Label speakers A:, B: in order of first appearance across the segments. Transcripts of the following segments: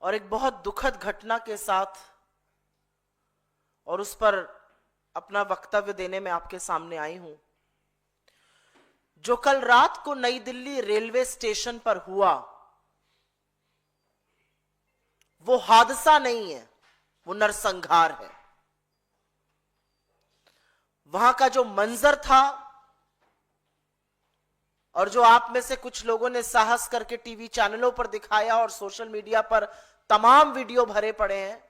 A: और एक बहुत दुखद घटना के साथ और उस पर अपना वक्तव्य देने में आपके सामने आई हूं। जो कल रात को नई दिल्ली रेलवे स्टेशन पर हुआ वो हादसा नहीं है, वो नरसंहार है। वहां का जो मंजर था और जो आप में से कुछ लोगों ने साहस करके टीवी चैनलों पर दिखाया और सोशल मीडिया पर तमाम वीडियो भरे पड़े हैं,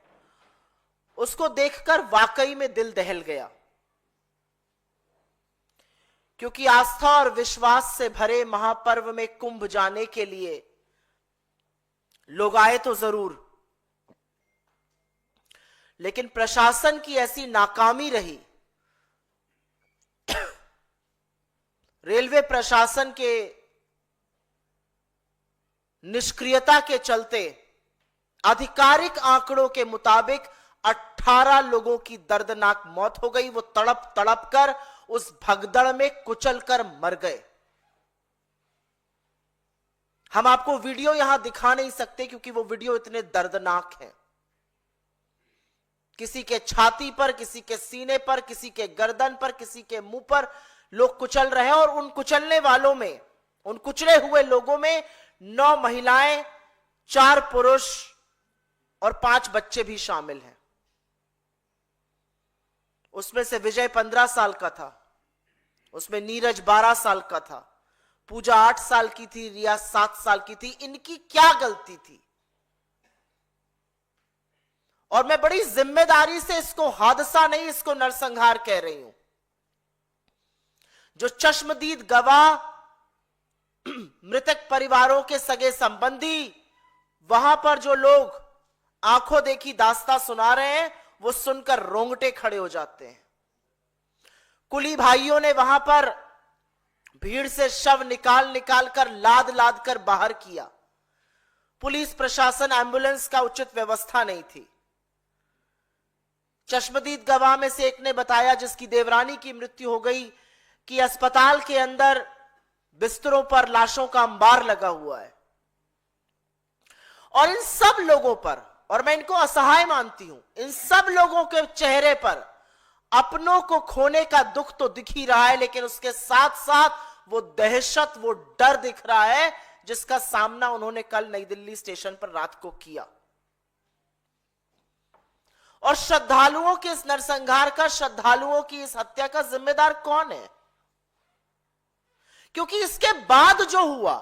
A: उसको देखकर वाकई में दिल दहल गया। क्योंकि आस्था और विश्वास से भरे महापर्व में कुंभ जाने के लिए लोग आए तो जरूर, लेकिन प्रशासन की ऐसी नाकामी रही, रेलवे प्रशासन के निष्क्रियता के चलते आधिकारिक आंकड़ों के मुताबिक 18 लोगों की दर्दनाक मौत हो गई। वो तड़प तड़प कर उस भगदड़ में कुचल कर मर गए। हम आपको वीडियो यहां दिखा नहीं सकते क्योंकि वो वीडियो इतने दर्दनाक हैं। किसी के छाती पर, किसी के सीने पर, किसी के गर्दन पर, किसी के मुंह पर लोग कुचल रहे हैं। और उन कुचलने वालों में, उन कुचले हुए लोगों में 9 महिलाएं, 4 पुरुष और 5 बच्चे भी शामिल हैं। उसमें से विजय 15 साल का था, उसमें नीरज 12 साल का था, पूजा 8 साल की थी, रिया 7 साल की थी। इनकी क्या गलती थी? और मैं बड़ी जिम्मेदारी से इसको हादसा नहीं, इसको नरसंहार कह रही हूं। जो चश्मदीद गवाह, मृतक परिवारों के सगे संबंधी, वहां पर जो लोग आंखों देखी दास्तां सुना रहे हैं, वो सुनकर रोंगटे खड़े हो जाते हैं। कुली भाइयों ने वहां पर भीड़ से शव निकाल निकाल कर, लाद लाद कर बाहर किया। पुलिस प्रशासन, एम्बुलेंस का उचित व्यवस्था नहीं थी। चश्मदीद गवाह में से एक ने बताया, जिसकी देवरानी की मृत्यु हो गई, कि अस्पताल के अंदर बिस्तरों पर लाशों का अंबार लगा हुआ है। और इन सब लोगों पर, और मैं इनको असहाय मानती हूं, इन सब लोगों के चेहरे पर अपनों को खोने का दुख तो दिख ही रहा है, लेकिन उसके साथ साथ वो दहशत, वो डर दिख रहा है जिसका सामना उन्होंने कल नई दिल्ली स्टेशन पर रात को किया। और श्रद्धालुओं के इस नरसंहार का, श्रद्धालुओं की इस हत्या का जिम्मेदार कौन है? क्योंकि इसके बाद जो हुआ,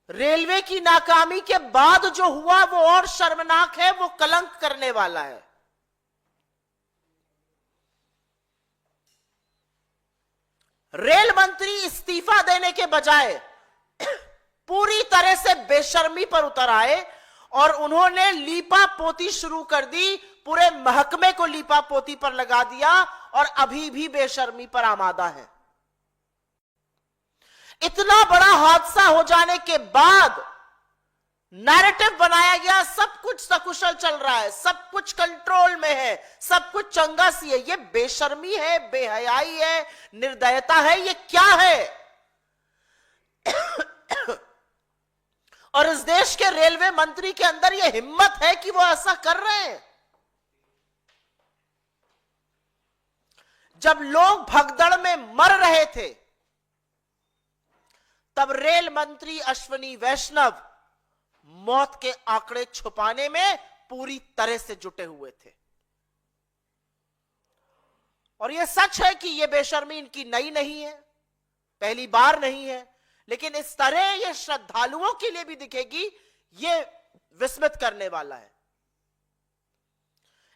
A: रेलवे की नाकामी के बाद जो हुआ, वो और शर्मनाक है, वो कलंक करने वाला है। रेल मंत्री इस्तीफा देने के बजाय पूरी तरह से बेशर्मी पर उतर आए और उन्होंने लीपा पोती शुरू कर दी, पूरे महकमे को लीपा पोती पर लगा दिया और अभी भी बेशर्मी पर आमादा है। इतना बड़ा हादसा हो जाने के बाद नैरेटिव बनाया गया, सब कुछ सकुशल चल रहा है, सब कुछ कंट्रोल में है, सब कुछ चंगा सी है। ये बेशर्मी है, बेहयाई है, निर्दयता है, ये क्या है? और इस देश के रेलवे मंत्री के अंदर यह हिम्मत है कि वो ऐसा कर रहे हैं। जब लोग भगदड़ में मर रहे थे, तब रेल मंत्री अश्विनी वैष्णव मौत के आंकड़े छुपाने में पूरी तरह से जुटे हुए थे। और यह सच है कि यह बेशर्मी इनकी नई नहीं है, पहली बार नहीं है, लेकिन इस तरह यह श्रद्धालुओं के लिए भी दिखेगी, यह विस्मित करने वाला है।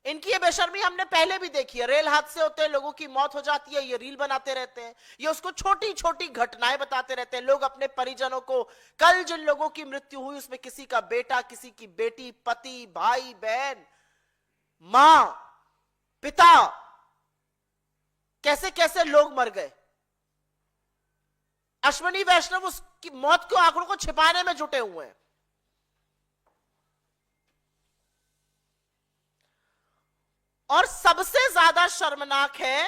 A: इनकी ये बेशर्मी हमने पहले भी देखी है। रेल हादसे होते हैं, लोगों की मौत हो जाती है, ये रील बनाते रहते हैं, ये उसको छोटी छोटी घटनाएं बताते रहते हैं। लोग अपने परिजनों को, कल जिन लोगों की मृत्यु हुई उसमें किसी का बेटा, किसी की बेटी, पति, भाई, बहन, मां, पिता, कैसे कैसे लोग मर गए। अश्विनी वैष्णव उसकी मौत के आंकड़ों को छिपाने में जुटे हुए हैं। और सबसे ज्यादा शर्मनाक है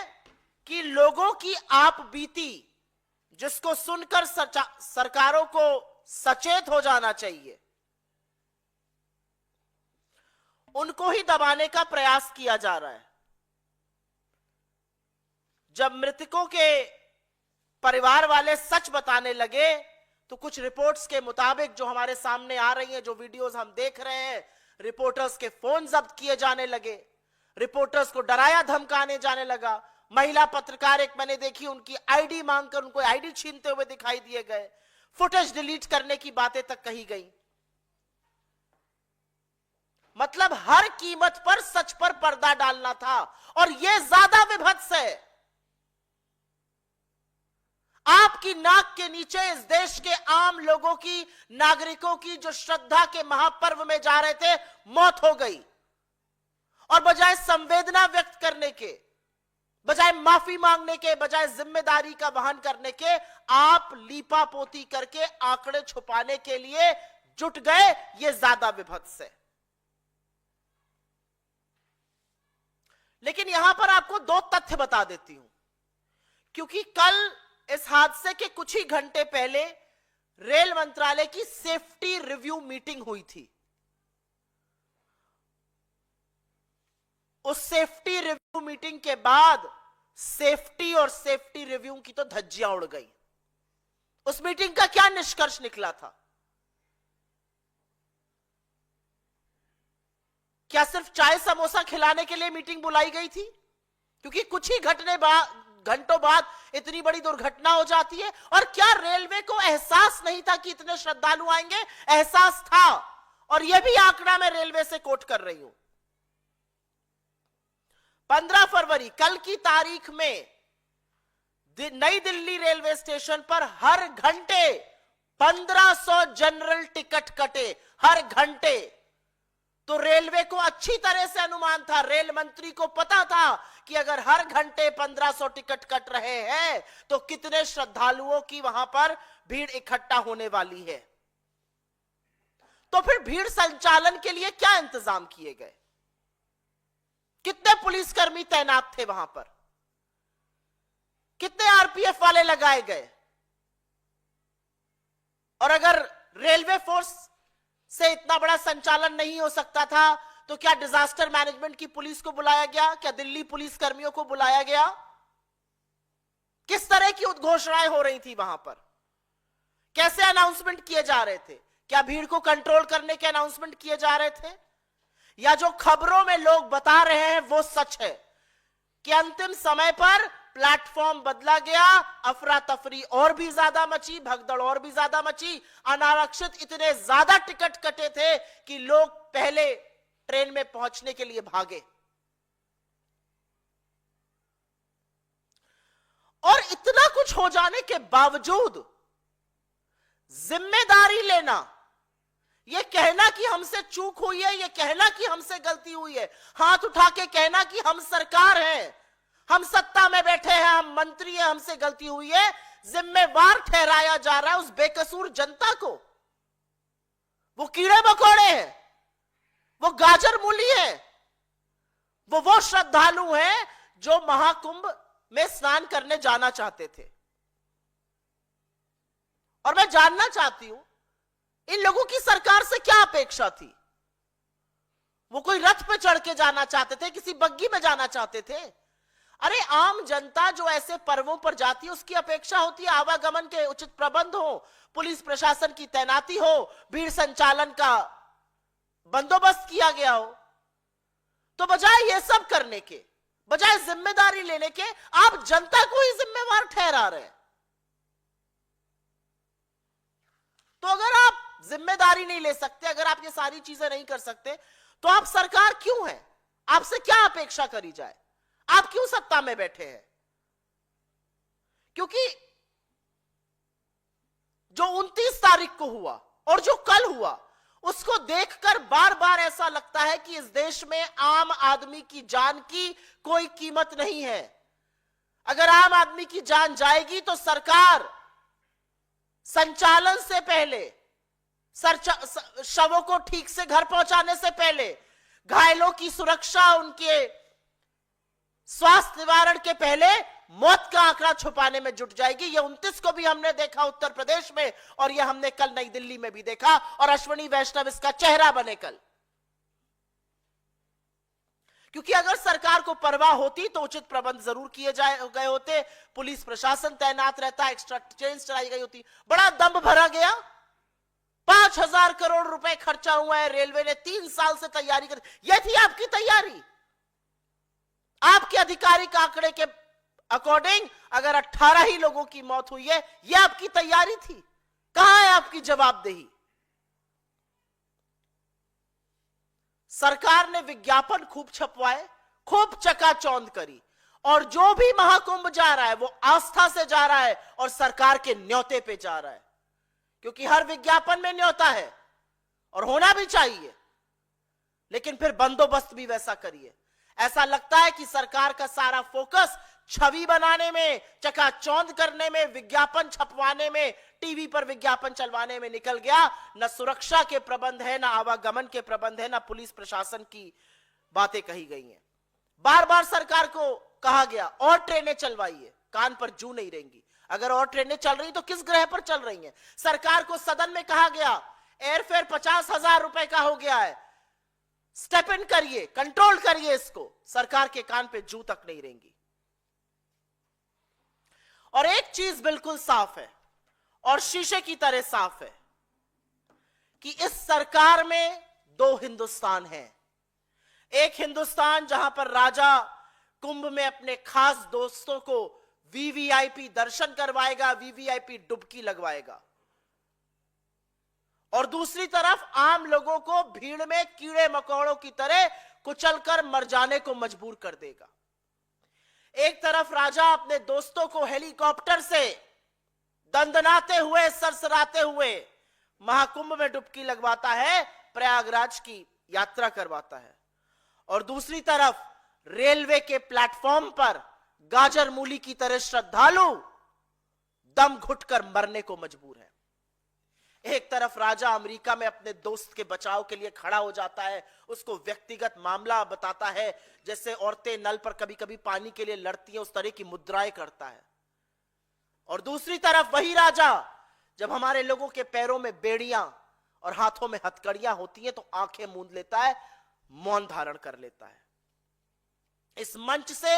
A: कि लोगों की आप बीती, जिसको सुनकर सरकारों को सचेत हो जाना चाहिए। उनको ही दबाने का प्रयास किया जा रहा है। जब मृतकों के परिवार वाले सच बताने लगे तो कुछ रिपोर्ट्स के मुताबिक जो हमारे सामने आ रही हैं, जो वीडियोस हम देख रहे हैं, रिपोर्टर्स के फोन जब्त किए जाने लगे, रिपोर्टर्स को डराया धमकाने जाने लगा। महिला पत्रकार एक मैंने देखी, उनकी आईडी मांगकर उनको आईडी छीनते हुए दिखाई दिए गए, फुटेज डिलीट करने की बातें तक कही गई। मतलब हर कीमत पर सच पर पर्दा डालना था, और यह ज्यादा विभत्स है। आपकी नाक के नीचे इस देश के आम लोगों की, नागरिकों की जो श्रद्धा के महापर्व में जा रहे थे, मौत हो गई। और बजाय संवेदना व्यक्त करने के, बजाय माफी मांगने के, बजाय जिम्मेदारी का वहन करने के, आप लीपापोती करके आंकड़े छुपाने के लिए जुट गए। यह ज्यादा विभत्स है। लेकिन यहां पर आपको दो तथ्य बता देती हूं, क्योंकि कल इस हादसे के कुछ ही घंटे पहले रेल मंत्रालय की सेफ्टी रिव्यू मीटिंग हुई थी। उस सेफ्टी रिव्यू मीटिंग के बाद सेफ्टी और सेफ्टी रिव्यू की तो धज्जियां उड़ गई। उस मीटिंग का क्या निष्कर्ष निकला था? क्या सिर्फ चाय समोसा खिलाने के लिए मीटिंग बुलाई गई थी? क्योंकि कुछ ही घंटों बाद इतनी बड़ी दुर्घटना हो जाती है। और क्या रेलवे को एहसास नहीं था कि इतने श्रद्धालु आएंगे? एहसास था, और यह भी आंकड़ा मैं रेलवे से कोट कर रही हूं। 15 फरवरी कल की तारीख में नई दिल्ली रेलवे स्टेशन पर हर घंटे 1500 जनरल टिकट कटे, हर घंटे। तो रेलवे को अच्छी तरह से अनुमान था, रेल मंत्री को पता था कि अगर हर घंटे 1500 टिकट कट रहे हैं तो कितने श्रद्धालुओं की वहां पर भीड़ इकट्ठा होने वाली है। तो फिर भीड़ संचालन के लिए क्या इंतजाम किए गए? कितने पुलिसकर्मी तैनात थे वहां पर? कितने आरपीएफ वाले लगाए गए? और अगर रेलवे फोर्स से इतना बड़ा संचालन नहीं हो सकता था तो क्या डिजास्टर मैनेजमेंट की पुलिस को बुलाया गया? क्या दिल्ली पुलिस कर्मियों को बुलाया गया? किस तरह की उद्घोषणाएं हो रही थी वहां पर? कैसे अनाउंसमेंट किए जा रहे थे? क्या भीड़ को कंट्रोल करने के अनाउंसमेंट किए जा रहे थे, या जो खबरों में लोग बता रहे हैं वो सच है कि अंतिम समय पर प्लेटफॉर्म बदला गया, अफरा तफरी और भी ज्यादा मची, भगदड़ और भी ज्यादा मची, अनारक्षित इतने ज्यादा टिकट कटे थे कि लोग पहले ट्रेन में पहुंचने के लिए भागे। और इतना कुछ हो जाने के बावजूद जिम्मेदारी लेना, यह कहना कि हमसे चूक हुई है, यह कहना कि हमसे गलती हुई है, हाथ उठा के कहना कि हम सरकार हैं, हम सत्ता में बैठे हैं, हम मंत्री हैं, हमसे गलती हुई है, जिम्मेवार ठहराया जा रहा है उस बेकसूर जनता को। वो कीड़े मकोड़े हैं, वो गाजर मूली हैं, वो श्रद्धालु हैं जो महाकुंभ में स्नान करने जाना चाहते थे। और मैं जानना चाहती हूं इन लोगों की सरकार से क्या अपेक्षा थी? वो कोई रथ पे चढ़ के जाना चाहते थे, किसी बग्गी में जाना चाहते थे? अरे आम जनता जो ऐसे पर्वों पर जाती है उसकी अपेक्षा होती है आवागमन के उचित प्रबंध हो, पुलिस प्रशासन की तैनाती हो, भीड़ संचालन का बंदोबस्त किया गया हो। तो बजाय ये सब करने के, बजाय जिम्मेदारी लेने के, आप जनता को ही जिम्मेवार ठहरा रहे हैं। तो अगर आप जिम्मेदारी नहीं ले सकते, अगर आप ये सारी चीजें नहीं कर सकते, तो आप सरकार क्यों है? आपसे क्या अपेक्षा करी जाए? आप क्यों सत्ता में बैठे हैं? क्योंकि जो 29 तारीख को हुआ और जो कल हुआ, उसको देखकर बार बार ऐसा लगता है कि इस देश में आम आदमी की जान की कोई कीमत नहीं है। अगर आम आदमी की जान जाएगी तो सरकार संचालन से पहले, शवों को ठीक से घर पहुंचाने से पहले, घायलों की सुरक्षा, उनके स्वास्थ्य निवारण के पहले मौत का आंकड़ा छुपाने में जुट जाएगी। ये 29 को भी हमने देखा उत्तर प्रदेश में, और ये हमने कल नई दिल्ली में भी देखा, और अश्विनी वैष्णव इसका चेहरा बने कल। क्योंकि अगर सरकार को परवाह होती तो उचित प्रबंध जरूर किए गए होते, पुलिस प्रशासन तैनात रहता, एक्स्ट्रा ट्रेन चलाई गई होती। बड़ा दंभ भरा गया। 5,000 करोड़ रुपए खर्चा हुआ है, रेलवे ने 3 साल से तैयारी कर। यह थी आपकी तैयारी? आपके आधिकारिक आंकड़े के अकॉर्डिंग अगर 18 ही लोगों की मौत हुई है, यह आपकी तैयारी थी? कहां है आपकी जवाबदेही? सरकार ने विज्ञापन खूब छपवाए, खूब चकाचौंध करी, और जो भी महाकुंभ जा रहा है वो आस्था से जा रहा है और सरकार के न्योते पे जा रहा है। क्योंकि हर विज्ञापन में न्योता है और होना भी चाहिए, लेकिन फिर बंदोबस्त भी वैसा करिए। ऐसा लगता है कि सरकार का सारा फोकस छवि बनाने में, चकाचौंध करने में, विज्ञापन छपवाने में, टीवी पर विज्ञापन चलवाने में निकल गया। न सुरक्षा के प्रबंध है, न आवागमन के प्रबंध है, न पुलिस प्रशासन की बातें कही गई हैं। बार बार सरकार को कहा गया और ट्रेनें चलवाइए, कान पर जू नहीं रहेंगी। अगर और ट्रेनें चल रही तो किस ग्रह पर चल रही हैं? सरकार को सदन में कहा गया एयरफेयर 50,000 रुपए का हो गया है, स्टेप इन करिए, कंट्रोल करिए इसको। सरकार के कान पे जू तक नहीं रहेंगी। और एक चीज बिल्कुल साफ है और शीशे की तरह साफ है कि इस सरकार में 2 हिंदुस्तान हैं। एक हिंदुस्तान जहां पर राजा कुंभ में अपने खास दोस्तों को वीवीआईपी दर्शन करवाएगा, वीवीआईपी डुबकी लगवाएगा, और दूसरी तरफ आम लोगों को भीड़ में कीड़े मकोड़ों की तरह कुचलकर मर जाने को मजबूर कर देगा। एक तरफ राजा अपने दोस्तों को हेलीकॉप्टर से दंदनाते हुए, सरसराते हुए महाकुंभ में डुबकी लगवाता है, प्रयागराज की यात्रा करवाता है, और दूसरी तरफ रेलवे के प्लेटफॉर्म पर गाजर मूली की तरह श्रद्धालु दम घुटकर मरने को मजबूर है। एक तरफ राजा अमेरिका में अपने दोस्त के बचाव के लिए खड़ा हो जाता है, उसको व्यक्तिगत मामला बताता है, जैसे औरतें नल पर कभी कभी पानी के लिए लड़ती हैं, उस तरह की मुद्राएं करता है। और दूसरी तरफ वही राजा जब हमारे लोगों के पैरों में बेड़ियां और हाथों में हथकड़ियां होती हैं तो आंखें मूंद लेता है, मौन धारण कर लेता है। इस मंच से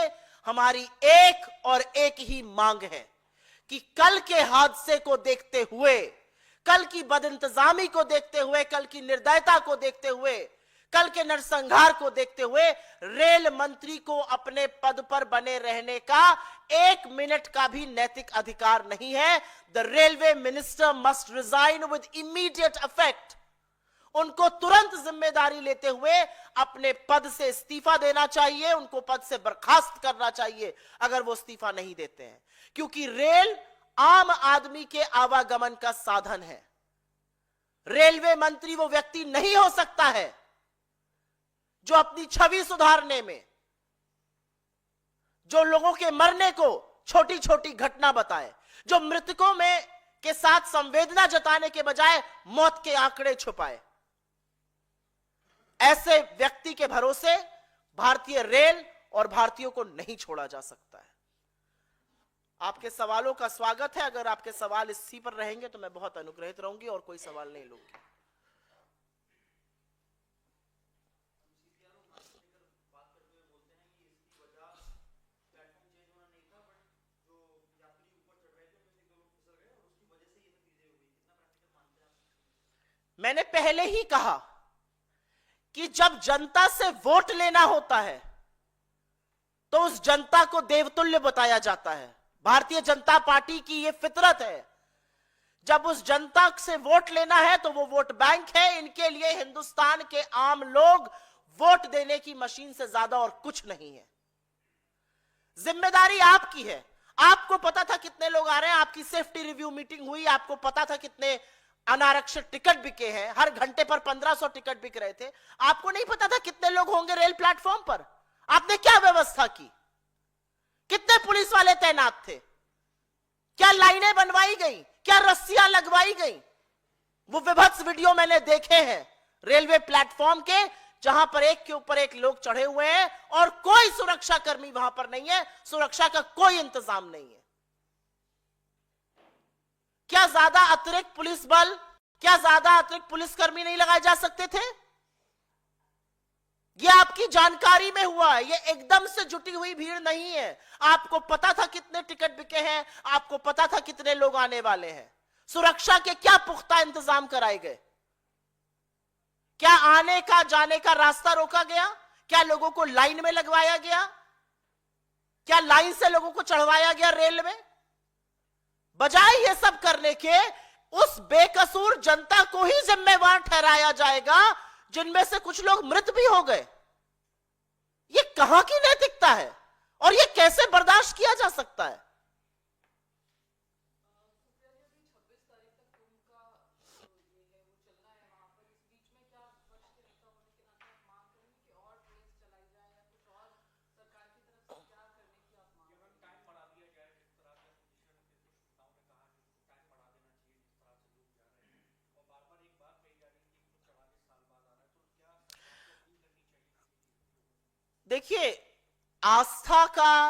A: हमारी एक और एक ही मांग है कि कल के हादसे को देखते हुए, कल की बदइंतजामी को देखते हुए, कल की निर्दयता को देखते हुए, कल के नरसंहार को देखते हुए रेल मंत्री को अपने पद पर बने रहने का 1 मिनट का भी नैतिक अधिकार नहीं है। The railway minister must resign with immediate effect. उनको तुरंत जिम्मेदारी लेते हुए अपने पद से इस्तीफा देना चाहिए, उनको पद से बर्खास्त करना चाहिए अगर वो इस्तीफा नहीं देते हैं। क्योंकि रेल आम आदमी के आवागमन का साधन है। रेलवे मंत्री वो व्यक्ति नहीं हो सकता है जो अपनी छवि सुधारने में, जो लोगों के मरने को छोटी छोटी घटना बताए, जो मृतकों में के साथ संवेदना जताने के बजाय मौत के आंकड़े छुपाए। ऐसे व्यक्ति के भरोसे भारतीय रेल और भारतीयों को नहीं छोड़ा जा सकता है। आपके सवालों का स्वागत है। अगर आपके सवाल इसी पर रहेंगे तो मैं बहुत अनुग्रहित रहूंगी और कोई सवाल नहीं लूंगी। मैंने पहले ही कहा कि जब जनता से वोट लेना होता है तो उस जनता को देवतुल्य बताया जाता है। भारतीय जनता पार्टी की यह फितरत है। जब उस जनता से वोट लेना है तो वो वोट बैंक है। इनके लिए हिंदुस्तान के आम लोग वोट देने की मशीन से ज्यादा और कुछ नहीं है। जिम्मेदारी आपकी है। आपको पता था कितने लोग आ रहे हैं, आपकी सेफ्टी रिव्यू मीटिंग हुई, आपको पता था कितने अनारक्षित टिकट बिके हैं, हर घंटे पर 1500 टिकट बिक रहे थे। आपको नहीं पता था कितने लोग होंगे रेल प्लेटफॉर्म पर। आपने क्या व्यवस्था की? कितने पुलिस वाले तैनात थे? क्या लाइनें बनवाई गई? क्या रस्सियां लगवाई गई? वो विभत्स वीडियो मैंने देखे हैं रेलवे प्लेटफॉर्म के, जहां पर एक के ऊपर एक लोग चढ़े हुए हैं और कोई सुरक्षा कर्मी वहां पर नहीं है, सुरक्षा का कोई इंतजाम नहीं है। क्या ज्यादा अतिरिक्त पुलिस बल, क्या ज्यादा अतिरिक्त पुलिसकर्मी नहीं लगाए जा सकते थे? ये आपकी जानकारी में हुआ है, ये एकदम से जुटी हुई भीड़ नहीं है। आपको पता था कितने टिकट बिके हैं, आपको पता था कितने लोग आने वाले हैं। सुरक्षा के क्या पुख्ता इंतजाम कराए गए? क्या आने का जाने का रास्ता रोका गया? क्या लोगों को लाइन में लगवाया गया? क्या लाइन से लोगों को चढ़वाया गया रेल में? बजाय ये सब करने के उस बेकसूर जनता को ही जिम्मेवार ठहराया जाएगा जिनमें से कुछ लोग मृत भी हो गए। ये कहां की नैतिकता है और ये कैसे बर्दाश्त किया जा सकता है? देखिए, आस्था का,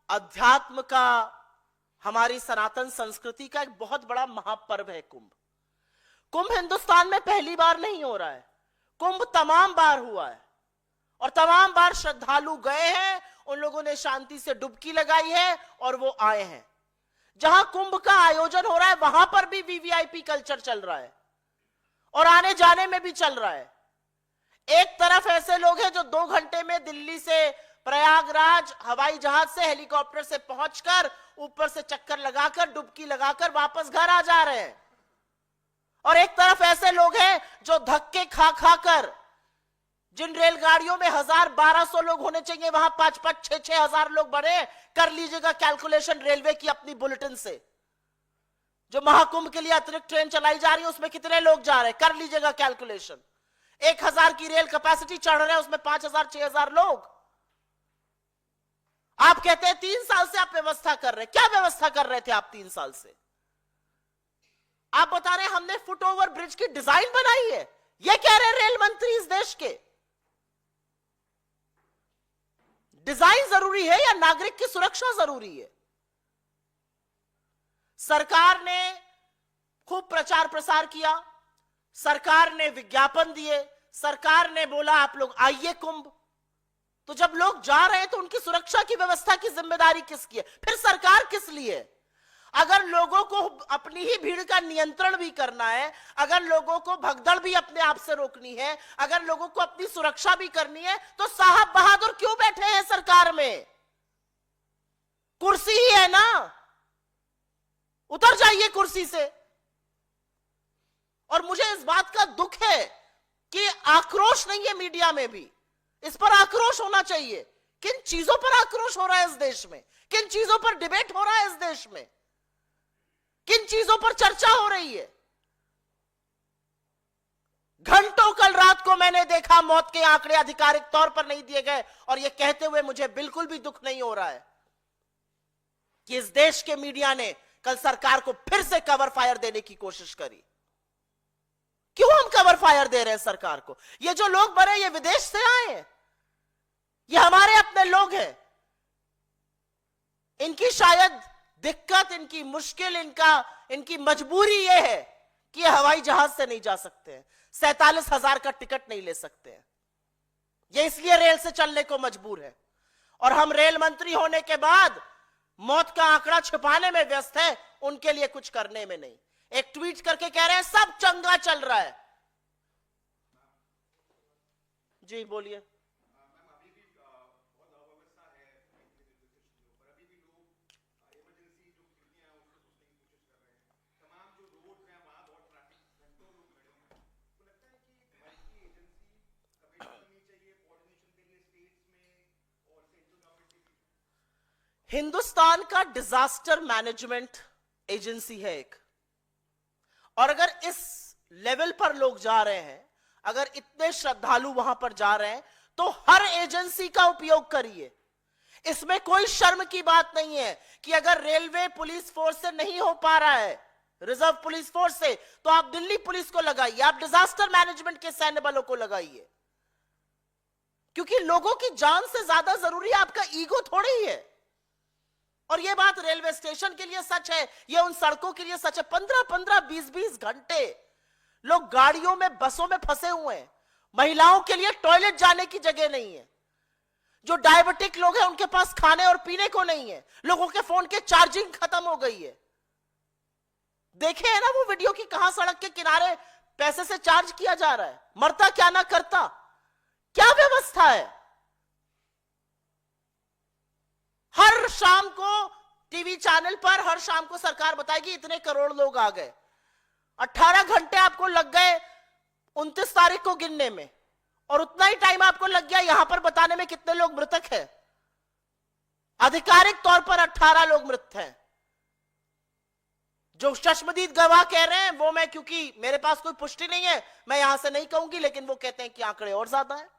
A: अध्यात्म का, हमारी सनातन संस्कृति का एक बहुत बड़ा महापर्व है कुंभ। कुंभ हिंदुस्तान में पहली बार नहीं हो रहा है, कुंभ तमाम बार हुआ है और तमाम बार श्रद्धालु गए हैं, उन लोगों ने शांति से डुबकी लगाई है और वो आए हैं। जहां कुंभ का आयोजन हो रहा है वहां पर भी वीवीआईपी कल्चर चल रहा है और आने जाने में भी चल रहा है। एक तरफ ऐसे लोग हैं जो 2 घंटे में दिल्ली से प्रयागराज हवाई जहाज से, हेलीकॉप्टर से पहुंचकर ऊपर से चक्कर लगाकर, डुबकी लगाकर वापस घर आ जा रहे हैं, और एक तरफ ऐसे लोग हैं जो धक्के खा खाकर, जिन रेलगाड़ियों में 1000-1200 लोग होने चाहिए वहां 5-5, 6-6 हजार लोग बढ़े। कर लीजिएगा कैलकुलेशन रेलवे की अपनी बुलेटिन से, जो महाकुंभ के लिए अतिरिक्त ट्रेन चलाई जा रही है उसमें कितने लोग जा रहे हैं, कर लीजिएगा कैलकुलेशन। 1000 की रेल कैपेसिटी चढ़ रहे हैं, उसमें 5000-6000 लोग। आप कहते हैं 3 साल से आप व्यवस्था कर रहे हैं। क्या व्यवस्था कर रहे थे आप 3 साल से? आप बता रहे हैं हमने फुट ओवर ब्रिज की डिजाइन बनाई है, ये कह रहे हैं रेल मंत्री इस देश के। डिजाइन जरूरी है या नागरिक की सुरक्षा जरूरी है? सरकार ने खूब प्रचार प्रसार किया, सरकार ने विज्ञापन दिए, सरकार ने बोला आप लोग आइए कुंभ। तो जब लोग जा रहे हैं तो उनकी सुरक्षा की व्यवस्था की जिम्मेदारी किसकी है? फिर सरकार किस लिए? अगर लोगों को अपनी ही भीड़ का नियंत्रण भी करना है, अगर लोगों को भगदड़ भी अपने आप से रोकनी है, अगर लोगों को अपनी सुरक्षा भी करनी है, तो साहब बहादुर क्यों बैठे हैं सरकार में? कुर्सी ही है ना, उतर जाइए कुर्सी से। और मुझे इस बात का दुख है कि आक्रोश नहीं है मीडिया में भी। इस पर आक्रोश होना चाहिए। किन चीजों पर आक्रोश हो रहा है इस देश में? किन चीजों पर डिबेट हो रहा है इस देश में? किन चीजों पर चर्चा हो रही है? घंटों कल रात को मैंने देखा मौत के आंकड़े आधिकारिक तौर पर नहीं दिए गए, और यह कहते हुए मुझे बिल्कुल भी दुख नहीं हो रहा है कि इस देश के मीडिया ने कल सरकार को फिर से कवर फायर देने की कोशिश करी। क्यों हम कवर फायर दे रहे हैं सरकार को? ये जो लोग मरे ये विदेश से आए हैं, ये हमारे अपने लोग हैं। इनकी शायद दिक्कत, इनकी मुश्किल, इनकी मजबूरी ये है कि ये हवाई जहाज से नहीं जा सकते हैं, 47,000 का टिकट नहीं ले सकते हैं, ये इसलिए रेल से चलने को मजबूर है। और हम रेल मंत्री होने के बाद मौत का आंकड़ा छिपाने में व्यस्त है, उनके लिए कुछ करने में नहीं। एक ट्वीट करके कह रहे हैं सब चंगा चल रहा है। जी बोलिए। हिंदुस्तान का डिजास्टर मैनेजमेंट एजेंसी है एक, और अगर इस लेवल पर लोग जा रहे हैं, अगर इतने श्रद्धालु वहां पर जा रहे हैं, तो हर एजेंसी का उपयोग करिए। इसमें कोई शर्म की बात नहीं है कि अगर रेलवे पुलिस फोर्स से नहीं हो पा रहा है, रिजर्व पुलिस फोर्स से, तो आप दिल्ली पुलिस को लगाइए, आप डिजास्टर मैनेजमेंट के सैन्य बलों को लगाइए। क्योंकि लोगों की जान से ज्यादा जरूरी आपका ईगो थोड़ी ही है। और यह बात रेलवे स्टेशन के लिए सच है, यह उन सड़कों के लिए सच है। 15-15, 20-20 घंटे लोग गाड़ियों में, बसों में फंसे हुए हैं। महिलाओं के लिए टॉयलेट जाने की जगह नहीं है। जो डायबिटिक लोग हैं उनके पास खाने और पीने को नहीं है। लोगों के फोन के चार्जिंग खत्म हो गई है। देखे है ना वो वीडियो की कहां सड़क के किनारे पैसे से चार्ज किया जा रहा है। मरता क्या ना करता, क्या व्यवस्था है। हर शाम को टीवी चैनल पर हर शाम को सरकार बताएगी इतने करोड़ लोग आ गए। 18 घंटे आपको लग गए 29 तारीख को गिनने में, और उतना ही टाइम आपको लग गया यहां पर बताने में कितने लोग मृतक हैं। आधिकारिक तौर पर 18 लोग मृत हैं। जो चश्मदीद गवाह कह रहे हैं वो मैं, क्योंकि मेरे पास कोई पुष्टि नहीं है, मैं यहां से नहीं कहूंगी, लेकिन वो कहते हैं कि आंकड़े और ज्यादा है।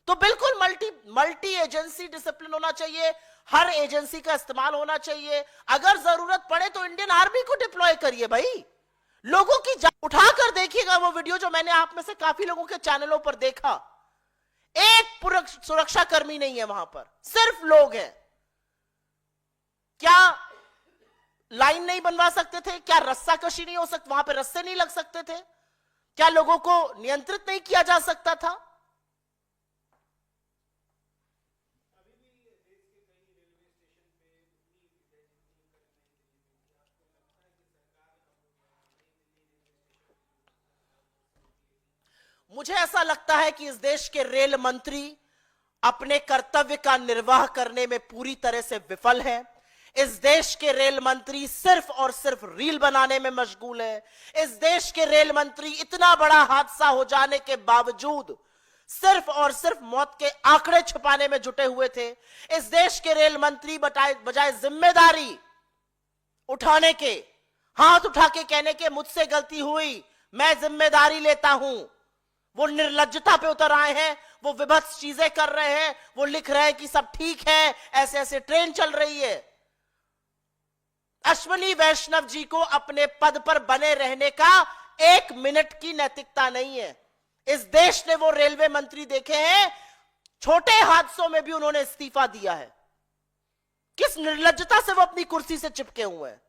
A: तो बिल्कुल मल्टी एजेंसी डिसिप्लिन होना चाहिए। हर एजेंसी का इस्तेमाल होना चाहिए। अगर जरूरत पड़े तो इंडियन आर्मी को डिप्लॉय करिए भाई। लोगों की उठाकर देखिएगा वो वीडियो जो मैंने आप में से काफी लोगों के चैनलों पर देखा। एक सुरक्षा कर्मी नहीं है वहां पर, सिर्फ लोग हैं। क्या लाइन नहीं बनवा सकते थे? क्या रस्सा कशी नहीं हो सकती? वहां पर रस्से नहीं लग सकते थे? क्या लोगों को नियंत्रित नहीं किया जा सकता था? मुझे ऐसा लगता है कि इस देश के रेल मंत्री अपने कर्तव्य का निर्वाह करने में पूरी तरह से विफल हैं। इस देश के रेल मंत्री सिर्फ और सिर्फ रील बनाने में मशगूल है। इस देश के रेल मंत्री इतना बड़ा हादसा हो जाने के बावजूद सिर्फ और सिर्फ मौत के आंकड़े छुपाने में जुटे हुए थे। इस देश के रेल मंत्री बजाय जिम्मेदारी उठाने के, हाथ उठा के कहने के मुझसे गलती हुई, मैं जिम्मेदारी लेता हूं, वो निर्लज्जता पे उतर आए हैं। वो विभत्स चीजें कर रहे हैं। वो लिख रहे हैं कि सब ठीक है, ऐसे ऐसे ट्रेन चल रही है। अश्विनी वैष्णव जी को अपने पद पर बने रहने का 1 मिनट की नैतिकता नहीं है। इस देश ने वो रेलवे मंत्री देखे हैं, छोटे हादसों में भी उन्होंने इस्तीफा दिया है। किस निर्लज्जता से वो अपनी कुर्सी से चिपके हुए हैं।